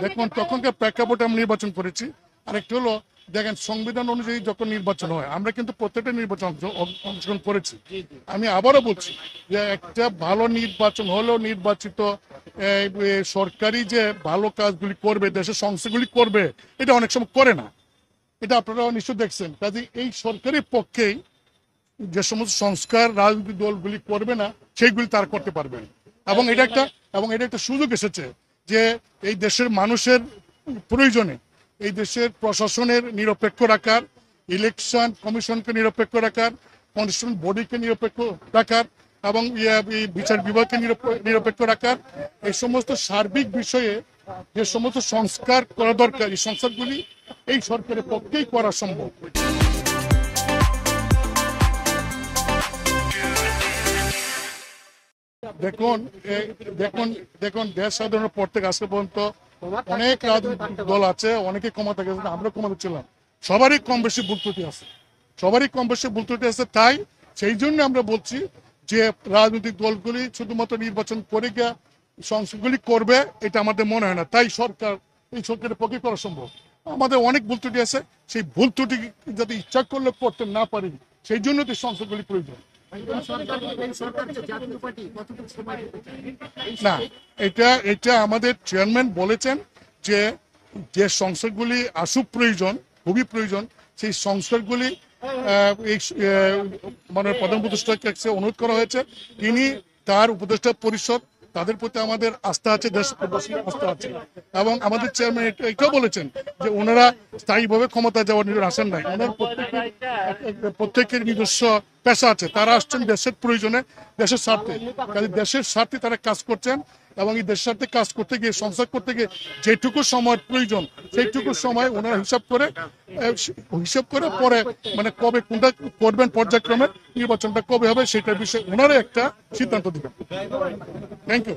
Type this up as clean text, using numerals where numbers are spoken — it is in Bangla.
দেখুন তখনকার প্রেক্ষাপটে আমরা নির্বাচন করেছি। আরেকটা হলো দেখেন সংবিধান অনুযায়ী যখন নির্বাচন হয় আমরা কিন্তু প্রত্যেকটা নির্বাচন অংশগ্রহণ করেছি। আমি আবারও বলছি যে একটা ভালো নির্বাচন হলেও নির্বাচিত সরকারি যে ভালো কাজগুলি করবে, দেশের সংস্থাগুলি করবে, এটা অনেক সময় করে না। এটা আপনারা নিশ্চয় দেখছেন। কাজে এই সরকারের পক্ষেই যে সমস্ত সংস্কার রাজনৈতিক দলগুলি করবে না সেইগুলি তারা করতে পারবে। এবং এটা একটা সুযোগ এসেছে যে এই দেশের মানুষের প্রয়োজনে এই দেশের প্রশাসনের নিরপেক্ষ রাখার, ইলেকশন কমিশনকে নিরপেক্ষ রাখার, কনস্টিটিউশন বডিকে নিরপেক্ষ রাখার এবং বিচার বিভাগকে নিরপেক্ষ রাখার, এই সমস্ত সার্বিক বিষয়ে যে সমস্ত সংস্কার করা দরকার এই সংস্কারগুলি এই সরকারের পক্ষেই করা সম্ভব। দেখুন দেখুন দেখুন দেশ স্বাধীনের পর থেকে আজকে পর্যন্ত অনেক রাজনৈতিক দল আছে, অনেকে ক্ষমতা গেছে, আমরা ক্ষমতা ছিলাম, সবারই কম বেশি ভুল ত্রুটি আছে। তাই সেই জন্য আমরা বলছি যে রাজনৈতিক দলগুলি শুধুমাত্র নির্বাচন করে গিয়ে সংস্কারগুলি করবে এটা আমাদের মনে হয় না। তাই এই সরকারের পক্ষে করা সম্ভব। আমাদের অনেক ভুল ত্রুটি আছে, সেই ভুল ত্রুটি যাতে ইচ্ছা করলে করতে না পারি সেই জন্য তো সংস্কারগুলি প্রয়োজন। না, এটা আমাদের চেয়ারম্যান বলেছেন যে যে সংস্কারগুলি প্রয়োজন, খুবই প্রয়োজন, সেই সংস্কারগুলি মানে প্রধান উপদেষ্টার কাছে অনুরোধ করা হয়েছে। তিনি তার উপদেষ্টা পরিষদ তাদের প্রতি আমাদের আস্থা আছে, আস্থা আছে। এবং আমাদের চেয়ারম্যান এটাও বলেছেন যে ওনারা স্থায়ীভাবে ক্ষমতা যাওয়ার নিজের আসেন নাই, ওনার প্রত্যেকের নিজস্ব পেশা আছে, তারা আসছেন দেশের প্রয়োজনে, দেশের স্বার্থে। কাজে দেশের স্বার্থে তারা কাজ করছেন এবং এই দেশের স্বার্থে কাজ করতে গিয়ে সংস্কার করতে গিয়ে যেটুকু সময়ের প্রয়োজন সেইটুকু সময় ওনারা হিসাব করে পরে মানে কবে কোনটা করবেন, পর্যায়ক্রমে নির্বাচনটা কবে হবে সেটার বিষয়ে ওনারা একটা সিদ্ধান্ত দিবেন। Thank you.